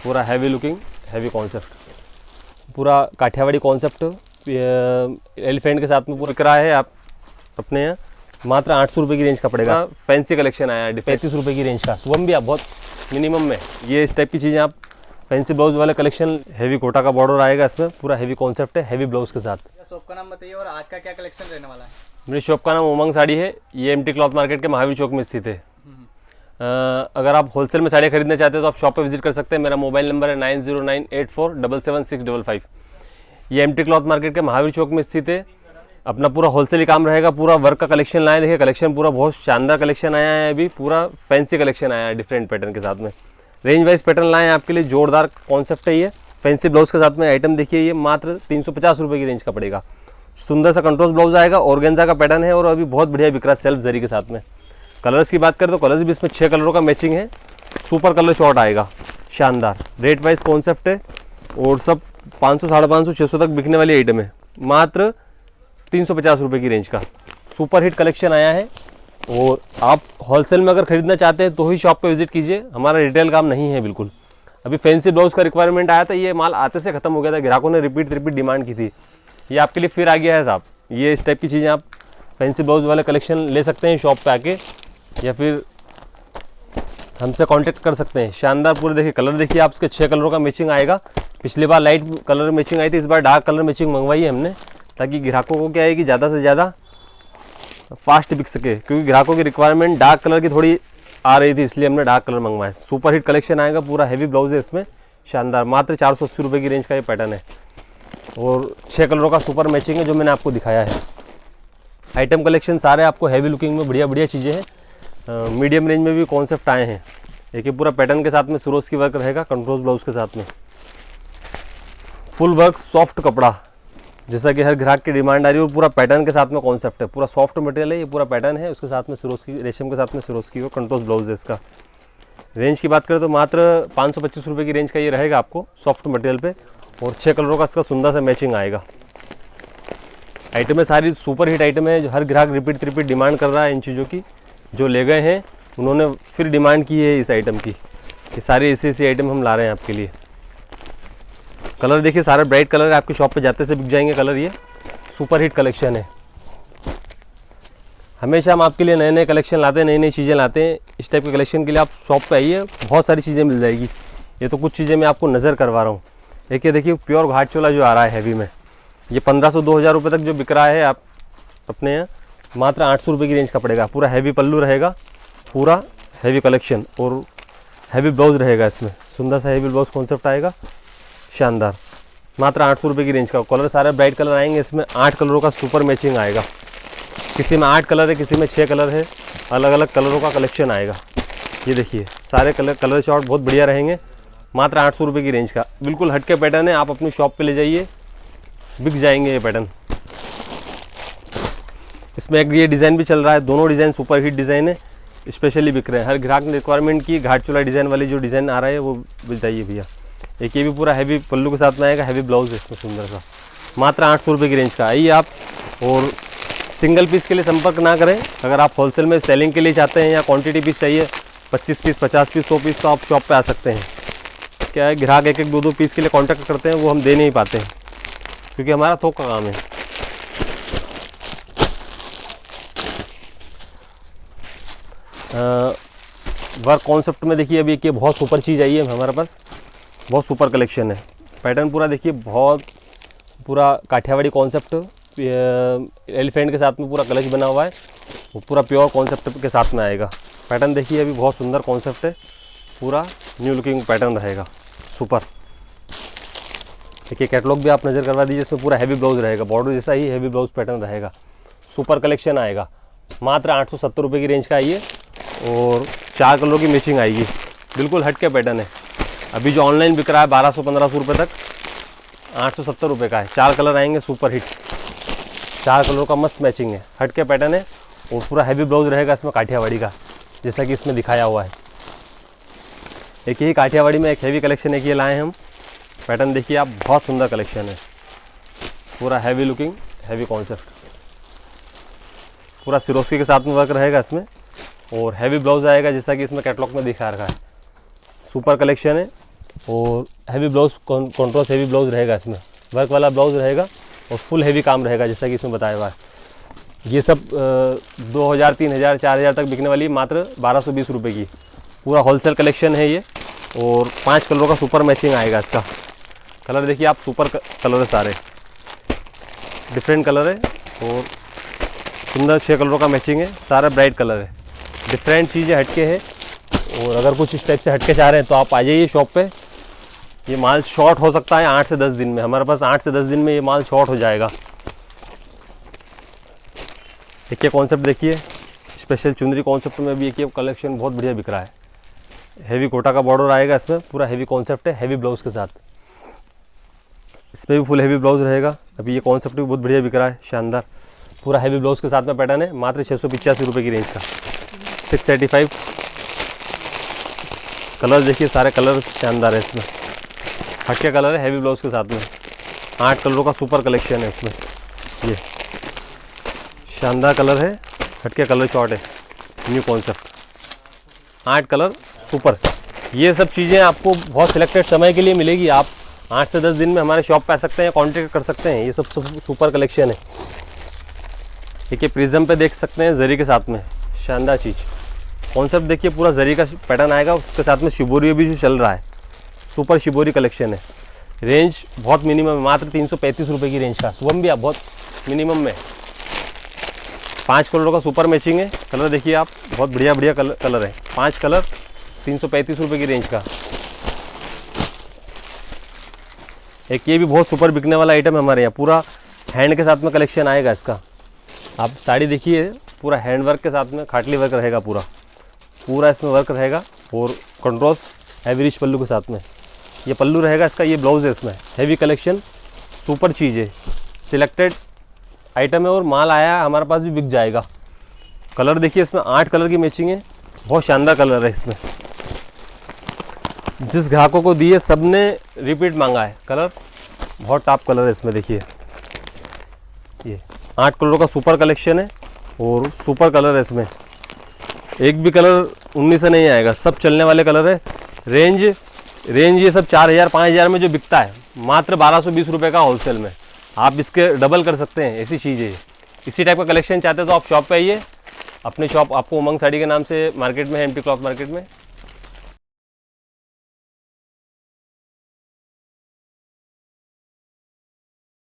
पूरा heavy looking, heavy concept, पूरा Kathiawadi concept elephant के साथ में पूरा बिक रहा है आप अपने यहाँ मात्र 800 रुपये की रेंज का पड़ेगा। फैंसी कलेक्शन आया है 35 रुपये की रेंज का, सुबह भी आप बहुत मिनिमम में ये इस टाइप की चीज़ें आप फैंसी ब्लाउज वाला कलेक्शन, हैवी कोटा का बॉर्डर आएगा इसमें, पूरा हैवी कॉन्सेप्ट है हैवी ब्लाउज के साथ। शॉप का नाम बताइए और आज का क्या कलेक्शन रहने वाला है? मेरी शॉप का नाम उमंग साड़ी है, ये एमटी क्लॉथ मार्केट के महावीर चौक में स्थित है। अगर आप होलसेल में साड़ियाँ खरीदना चाहते हैं तो आप शॉप पर विजिट कर सकते हैं। मेरा मोबाइल नंबर है 9098477655। ये एमटी क्लॉथ मार्केट के महावीर चौक में स्थित है। अपना पूरा होलसेल ही काम रहेगा, पूरा वर्क का कलेक्शन लाए। देखिए कलेक्शन पूरा बहुत शानदार कलेक्शन आया है, अभी पूरा फैंसी कलेक्शन आया है डिफरेंट पैटर्न के साथ में। रेंज वाइज पैटर्न लाए हैं आपके लिए, जोरदार कॉन्सेप्ट है ये। फैंसी ब्लाउज के साथ में आइटम देखिए, ये मात्र 350 रुपये की रेंज का पड़ेगा। सुंदर सा कंट्रोल ब्लाउज आएगा, ऑर्गेन्जा का पैटर्न है और अभी बहुत बढ़िया बिक रहा है सेल्फ जरी के साथ में। कलर्स की बात करें तो कलर्स भी इसमें 6 कलरों का मैचिंग है, सुपर कलर शॉर्ट आएगा, शानदार। रेट वाइज कॉन्सेप्ट है और सब 500, 550, 600 तक बिकने वाली आइटम है। मात्र 350 रुपये की रेंज का सुपर हिट कलेक्शन आया है। और आप होलसेल में अगर खरीदना चाहते हैं तो ही शॉप पे विजिट कीजिए, हमारा रिटेल काम नहीं है बिल्कुल। अभी फैंसी ब्लाउज का रिक्वायरमेंट आया था, ये माल आते से ख़त्म हो गया था, ग्राहकों ने रिपीट डिमांड की थी। ये आपके लिए फिर आ गया है साहब। ये इस टाइप की चीज़ें आप फैंसी ब्लाउज वाले कलेक्शन ले सकते हैं शॉप पे आके, या फिर हमसे कांटेक्ट कर सकते हैं। शानदार पूरे देखिए कलर देखिए आप, इसके 6 कलरों का मैचिंग आएगा। पिछली बार लाइट कलर मैचिंग आई थी, इस बार डार्क कलर मैचिंग मंगवाई है हमने, ताकि ग्राहकों को क्या है कि ज़्यादा से ज़्यादा फास्ट बिक सके, क्योंकि ग्राहकों की रिक्वायरमेंट डार्क कलर की थोड़ी आ रही थी, इसलिए हमने डार्क कलर मंगवाया। सुपर हिट कलेक्शन आएगा, पूरा हैवी ब्लाउज है इसमें, शानदार। मात्र 480 रुपये की रेंज का ये पैटर्न है और 6 कलरों का सुपर मैचिंग है जो मैंने आपको दिखाया है। आइटम कलेक्शन सारे आपको हैवी लुकिंग में बढ़िया बढ़िया चीज़ें हैं। मीडियम रेंज में भी कॉन्सेप्ट आए हैं। देखिए पूरा पैटर्न के साथ में सुरोज की वर्क रहेगा, कंट्रोल ब्लाउज के साथ में फुल वर्क, सॉफ्ट कपड़ा, जैसा कि हर ग्राहक की डिमांड आ रही है। और पूरा पैटर्न के साथ में कॉन्सेप्ट है, पूरा सॉफ्ट मटेरियल है, ये पूरा पैटर्न है, उसके साथ में सिरोज की, रेशम के साथ में सिरोज की वो कंट्रोल ब्लाउज है इसका। रेंज की बात करें तो मात्र 525 रुपये की रेंज का ये रहेगा आपको सॉफ्ट मटेरियल पे, और 6 कलरों का इसका सुंदर सा मैचिंग आएगा। आइटमें सारी सुपर हिट आइटम है, जो हर ग्राहक रिपीट डिमांड कर रहा है इन चीज़ों की। जो ले गए हैं उन्होंने फिर डिमांड की है इस आइटम की, कि सारी ऐसी आइटम हम ला रहे हैं आपके लिए। कलर देखिए सारे ब्राइट कलर है, आपकी शॉप पे जाते से बिक जाएंगे कलर। ये सुपर हिट कलेक्शन है। हमेशा हम आपके लिए नए नए कलेक्शन लाते हैं, नई नई चीज़ें लाते हैं। इस टाइप के कलेक्शन के लिए आप शॉप पे आइए, बहुत सारी चीज़ें मिल जाएगी। ये तो कुछ चीज़ें मैं आपको नज़र करवा रहा हूँ। देखिए प्योर घाट चोला जो आ रहा है हैवी में, ये 1500-2000 रुपये तक जो बिक रहा है आप अपने यहाँ, मात्र 800 रुपये की रेंज का पड़ेगा। पूरा हैवी पल्लू रहेगा, पूरा हैवी कलेक्शन और हैवी ब्लाउज रहेगा इसमें। सुंदर सा हैवी ब्लाउज कॉन्सेप्ट आएगा, शानदार। मात्र 800 रुपये की रेंज का। कलर सारे ब्राइट कलर आएंगे इसमें, 8 कलरों का सुपर मैचिंग आएगा। किसी में 8 कलर है, किसी में 6 कलर है, अलग अलग कलरों का कलेक्शन आएगा। ये देखिए सारे कलर शॉर्ट बहुत बढ़िया रहेंगे, मात्र 800 रुपये की रेंज का। बिल्कुल हटके पैटर्न है, आप अपनी शॉप पे ले जाइए, बिक जाएंगे ये पैटर्न। इसमें एक ये डिज़ाइन भी चल रहा है, दोनों डिज़ाइन सुपर हिट डिज़ाइन है, स्पेशली बिक रहे हैं। हर ग्राहक ने रिक्वायरमेंट की घाट चोला डिज़ाइन वाली जो डिज़ाइन आ रहा है वो बताइए भैया। एक ये भी पूरा हैवी पल्लू के साथ में आएगा, हैवी ब्लाउज है इसमें सुंदर सा, मात्र 800 रुपये की रेंज का। आइए आप, और सिंगल पीस के लिए संपर्क ना करें। अगर आप होलसेल में सेलिंग के लिए चाहते हैं या क्वांटिटी पीस चाहिए 25 पीस, 50 पीस, 100 पीस, तो आप शॉप पे आ सकते हैं। क्या है ग्राहक 1-1, 2-2 पीस के लिए कॉन्टैक्ट करते हैं, वो हम दे नहीं पाते हैं क्योंकि हमारा थोक का काम है। वर्क कॉन्सेप्ट में देखिए अभी एक बहुत सुपर चीज़ आई है हमारे पास, बहुत सुपर कलेक्शन है। पैटर्न पूरा देखिए, बहुत पूरा काठियावाड़ी कॉन्सेप्ट एलिफेंट के साथ में पूरा कलश बना हुआ है, वो पूरा प्योर कॉन्सेप्ट के साथ में आएगा। पैटर्न देखिए अभी बहुत सुंदर कॉन्सेप्ट है, पूरा न्यू लुकिंग पैटर्न रहेगा, सुपर। देखिए कैटलॉग भी आप नज़र करवा दीजिए, इसमें पूरा हैवी ब्लाउज रहेगा, बॉर्डर जैसा ही हैवी ब्लाउज पैटर्न रहेगा, सुपर कलेक्शन आएगा। मात्र 870 रुपये की रेंज का आइए और 4 कलरों की मैचिंग आएगी, बिल्कुल हटके पैटर्न है। अभी जो ऑनलाइन बिक रहा है 1200-1500 रुपये तक, 870 रुपये का है। 4 कलर आएंगे सुपर हिट, 4 कलरों का मस्त मैचिंग है, हटके पैटर्न है और पूरा हैवी ब्लाउज रहेगा इसमें काठियावाड़ी का, जैसा कि इसमें दिखाया हुआ है। एक ही काठियावाड़ी में एक हैवी कलेक्शन एक ये लाए हैं हम। पैटर्न देखिए आप, बहुत सुंदर कलेक्शन है, पूरा हैवी लुकिंग, हैवी कॉन्सेप्ट, पूरा सिरोस्की के साथ में वर्क रहेगा इसमें और हैवी ब्लाउज आएगा, जैसा कि इसमें कैटलॉग में दिखा रखा है। सुपर कलेक्शन है, और heavy blouse contrast heavy blouse रहेगा, इसमें वर्क वाला ब्लाउज रहेगा और फुल हैवी काम रहेगा जैसा कि इसमें बताया हुआ है। ये सब 2000, 3000, 4000 तक बिकने वाली मात्र 1220 रुपये की पूरा होलसेल कलेक्शन है ये। और 5 कलरों का सुपर मैचिंग आएगा इसका। कलर देखिए आप, सुपर कलर है, सारे डिफरेंट कलर है और सुंदर 6 कलरों का मैचिंग है, सारा ब्राइट कलर है, डिफरेंट चीज़ें हटके है। और अगर कुछ इस टाइप से हटके चाह रहे हैं तो आप आ जाइए शॉप पे। ये माल शॉर्ट हो सकता है 8 से 10 दिन में, हमारे पास 8 से 10 दिन में ये माल शॉर्ट हो जाएगा। देखिए कॉन्सेप्ट, देखिए स्पेशल चुंदरी कॉन्सेप्ट में भी एक कलेक्शन बहुत बढ़िया बिक रहा है। हैवी कोटा का बॉर्डर आएगा इसमें, पूरा हैवी कॉन्सेप्ट है, हैवी ब्लाउज के साथ। इसमें भी फुल हैवी ब्लाउज रहेगा। अभी ये कॉन्सेप्ट भी बहुत बढ़िया बिक रहा है, शानदार पूरा हैवी ब्लाउज के साथ में पैटर्न है, मात्र 685 रुपये की रेंज का, 685। कलर देखिए, सारे कलर शानदार है इसमें, हटके कलर है, हैवी ब्लाउज के साथ में 8 कलरों का सुपर कलेक्शन है इसमें। ये शानदार कलर है, हटके कलर शॉर्ट है, न्यू कॉन्सेप्ट, 8 कलर सुपर। ये सब चीज़ें आपको बहुत सिलेक्टेड समय के लिए मिलेगी। आप 8 से 10 दिन में हमारे शॉप पे आ सकते हैं, कांटेक्ट कर सकते हैं। ये सब सुपर कलेक्शन है। देखिए प्रिज्म पे देख सकते हैं, जरी के साथ में शानदार चीज़। कॉन्सेप्ट देखिए, पूरा जरी का पैटर्न आएगा, उसके साथ में शिबोरी भी जो चल रहा है, सुपर शिबोरी कलेक्शन है। रेंज बहुत मिनिमम है, मात्र 335 रुपये की रेंज का। शुभम भी आप बहुत मिनिमम में 5 कलरों का सुपर मैचिंग है। कलर देखिए आप, बहुत बढ़िया बढ़िया कलर है, 5 कलर 335 रुपये की रेंज का। एक ये भी बहुत सुपर बिकने वाला आइटम है हमारे यहाँ, पूरा हैंड के साथ में कलेक्शन आएगा इसका। आप साड़ी देखिए, पूरा हैंड वर्क के साथ में खाटली वर्क रहेगा, पूरा इसमें वर्क रहेगा और कंट्रास्ट हैवी रिच पल्लू के साथ में ये पल्लू रहेगा इसका। ये ब्लाउज है इसमें, हैवी कलेक्शन, सुपर चीज़ है, सिलेक्टेड आइटम है और माल आया है, हमारे पास भी बिक जाएगा। कलर देखिए, इसमें 8 कलर की मैचिंग है, बहुत शानदार कलर है इसमें। जिस ग्राहकों को दिए सब ने रिपीट मांगा है। कलर बहुत टॉप कलर है इसमें, देखिए ये 8 कलरों का सुपर कलेक्शन है और सुपर कलर है इसमें। एक भी कलर 19 से नहीं आएगा, सब चलने वाले कलर है। रेंज ये सब 4000, 5000 में जो बिकता है, मात्र 1220 रुपये का होलसेल में। आप इसके डबल कर सकते हैं, ऐसी चीज़ है। इसी टाइप का कलेक्शन चाहते हैं तो आप शॉप पे आइए। अपने शॉप आपको उमंग साड़ी के नाम से मार्केट में है, एमटी क्लॉथ मार्केट में।